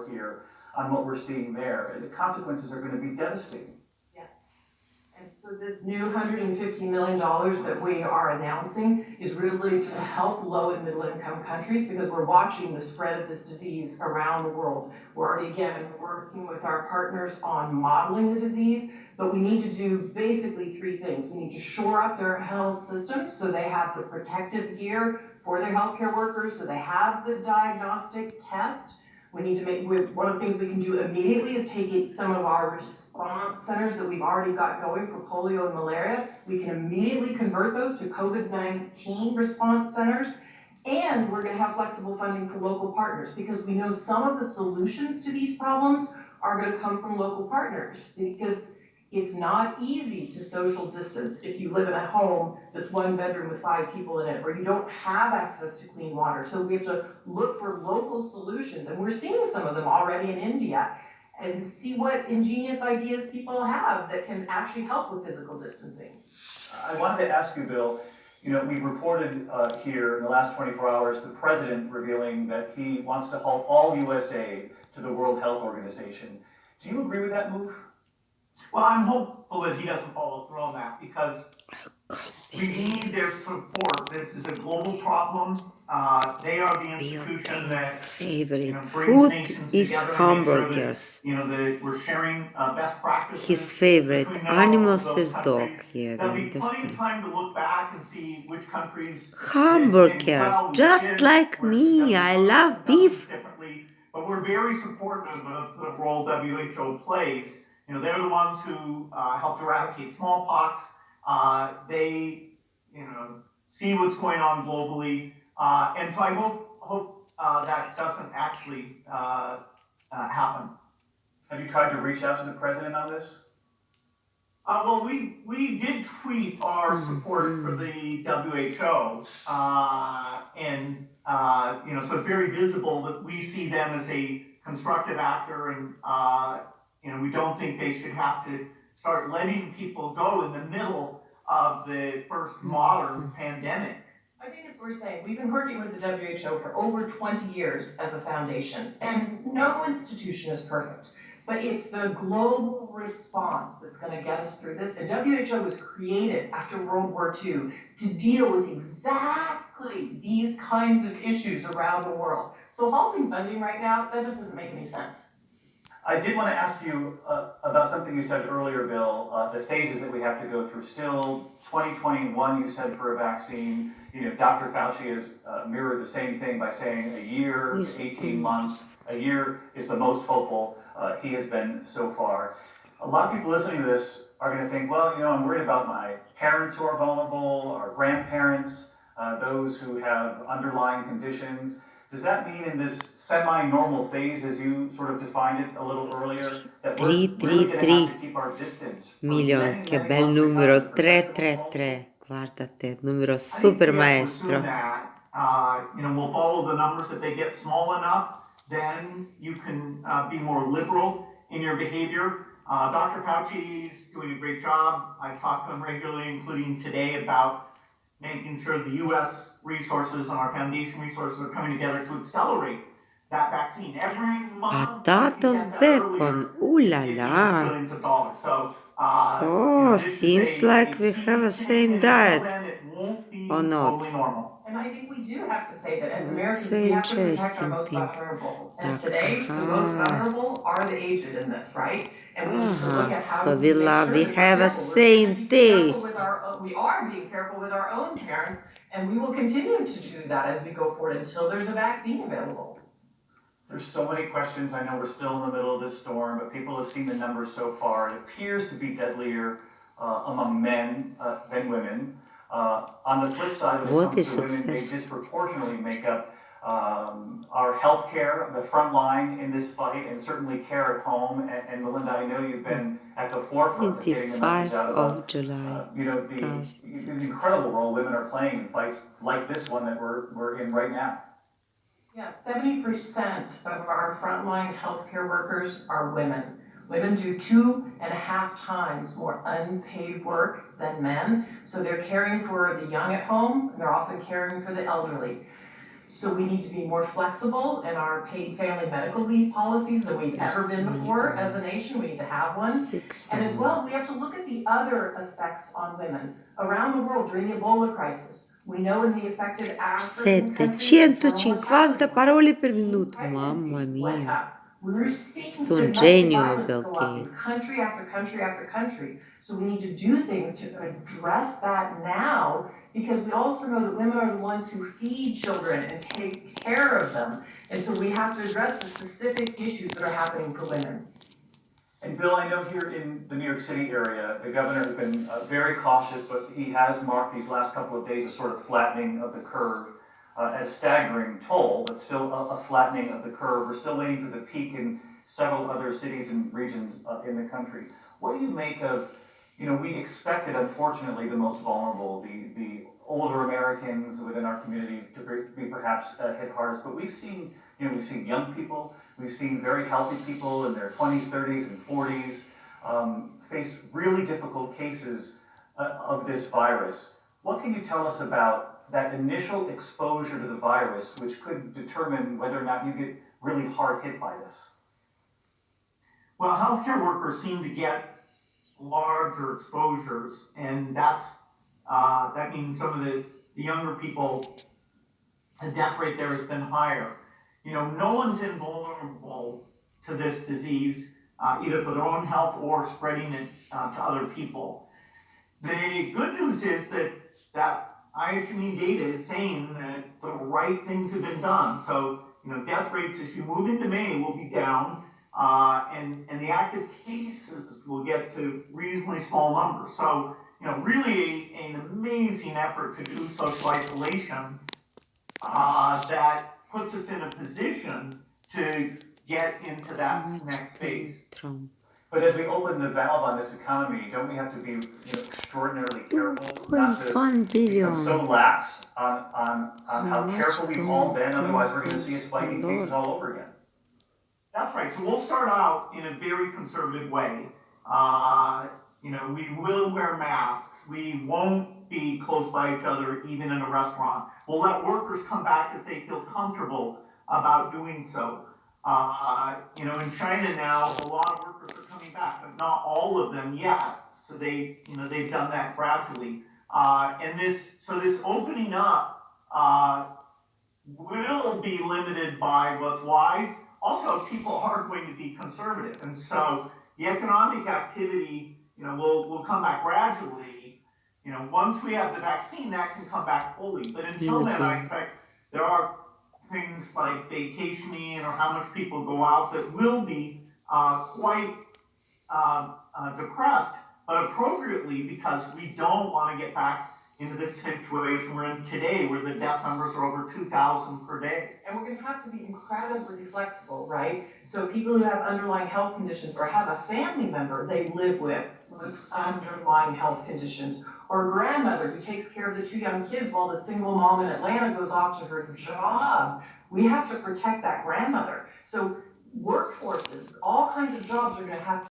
here on what we're seeing there. The consequences are going to be devastating. Yes. And so this new $150 million that we are announcing is really to help low and middle income countries because we're watching the spread of this disease around the world. We're already, again, working with our partners on modeling the disease, but we need to do basically three things. We need to shore up their health systems so they have the protective gear for their healthcare workers, so they have the diagnostic test. We need to one of the things we can do immediately is take some of our response centers that we've already got going for polio and malaria. We can immediately convert those to COVID-19 response centers. And we're going to have flexible funding for local partners because we know some of the solutions to these problems are going to come from local partners because it's not easy to social distance if you live in a home that's one bedroom with 5 people in it, or you don't have access to clean water. So we have to look for local solutions, and we're seeing some of them already in India, and see what ingenious ideas people have that can actually help with physical distancing. I wanted to ask you, Bill, we've reported here in the last 24 hours, the president revealing that he wants to halt all U.S. aid to the World Health Organization. Do you agree with that move? Well, I'm hopeful that he doesn't follow through on that because we need their support. This is a global problem. They are the institution that favorite brings food nations is together hamburgers. and make sure that we're sharing best practices. His favorite between animals those is dog. countries. Yeah, There'll we be plenty of understand. time to look back and see which countries Hamburgers, did well, just did, like where me. I WHO love does things beef. differently, but we're very supportive of the role WHO plays. They're the ones who helped eradicate smallpox. They, see what's going on globally, and so I hope that doesn't actually happen. Have you tried to reach out to the president on this? Well, we did tweet our support for the WHO, and so it's very visible that we see them as a constructive actor, and we don't think they should have to start letting people go in the middle of the first modern pandemic. I think it's worth saying, we've been working with the WHO for over 20 years as a foundation, and no institution is perfect, but it's the global response that's going to get us through this. And WHO was created after World War II to deal with exactly these kinds of issues around the world. So halting funding right now, that just doesn't make any sense. I did want to ask you about something you said earlier, Bill, the phases that we have to go through. Still, 2021, you said, for a vaccine. Dr. Fauci has mirrored the same thing by saying a year to 18 months. A year is the most hopeful he has been so far. A lot of people listening to this are going to think, well, I'm worried about my parents who are vulnerable, our grandparents, those who have underlying conditions. Does that mean in this semi-normal phase, as you sort of defined it a little earlier, that we're really going to have to keep our distance? Milion, che bel numero, 333. Guardate, numero super maestro. We'll follow the numbers. If they get small enough, then you can be more liberal in your behavior. Dr. Fauci is doing a great job. I talk to him regularly, including today, about making sure the U.S. resources and our foundation resources are coming together to accelerate that vaccine. Every month, Potatoes bacon, ooh la la. billions of dollars. So, seems like we have the same diet. Or not? Totally normal. And I think we do have to say that as Americans, So we have to protect our interesting most thing. vulnerable. And today, the most vulnerable are the aged in this, right? And we need to look at how So we we make love, sure we that have we're a careful. same taste. We are being careful with our own parents, and we will continue to do that as we go forward until there's a vaccine available. There's so many questions. I know we're still in the middle of this storm, but people have seen the numbers so far. It appears to be deadlier among men than women. On the flip side, when it comes to women, they disproportionately make up our healthcare, the front line in this fight, and certainly care at home. And Melinda, I know you've been at the forefront of getting the message out of July. The incredible role women are playing in fights like this one that we're in right now. Yeah, 70% of our frontline healthcare workers are women. Women do 2.5 times more unpaid work than men, so they're caring for the young at home, and they're often caring for the elderly. So we need to be more flexible in our paid family medical leave policies than we've ever been before as a nation. We need to have one. And as well, we have to look at the other effects on women around the world during the Ebola crisis. We know in the affected African countries, 750 parole per minuto, mamma went mia. up. We're seeing Sto un domestic genio, violence Bill go up in Gates. country after country after country. So we need to do things to address that now, because we also know that women are the ones who feed children and take care of them. And so we have to address the specific issues that are happening for women. And Bill, I know here in the New York City area, the governor has been very cautious, but he has marked these last couple of days a sort of flattening of the curve at a staggering toll, but still a flattening of the curve. We're still waiting for the peak in several other cities and regions in the country. What do you make of, we expected, unfortunately, the most vulnerable, the older Americans within our community to be perhaps hit hardest, but we've seen young people, we've seen very healthy people in their 20s, 30s, and 40s face really difficult cases of this virus. What can you tell us about that initial exposure to the virus, which could determine whether or not you get really hard hit by this? Well, healthcare workers seem to get larger exposures, and that means some of the younger people, the death rate there has been higher. No one's invulnerable to this disease, either for their own health or spreading it to other people. The good news is that IHME data is saying that the right things have been done. So, death rates as you move into May will be down, and the active cases will get to reasonably small numbers. So, really an amazing effort to do social isolation that puts us in a position to get into that next phase. But as we open the valve on this economy, don't we have to be extraordinarily careful not to 2.1 become so billion. lax on how much careful we've Donald all been? Trump Otherwise, we're going to is see a spike in a cases lot. all over again. That's right. So we'll start out in a very conservative way. We will wear masks. We won't be close by each other, even in a restaurant. We'll let workers come back as they feel comfortable about doing so. In China now, a lot of workers are coming back, but not all of them yet. So they've done that gradually. So this opening up will be limited by what's wise. Also, people are going to be conservative, and so the economic activity, will come back gradually. Once we have the vaccine, that can come back fully. But until then, I expect there are things like vacationing or how much people go out that will be quite depressed, but appropriately, because we don't want to get back into this situation we're in today, where the death numbers are over 2,000 per day. And we're going to have to be incredibly flexible, right? So people who have underlying health conditions or have a family member they live with underlying health conditions, or a grandmother who takes care of the 2 young kids while the single mom in Atlanta goes off to her job. We have to protect that grandmother. So workforces, all kinds of jobs are going to have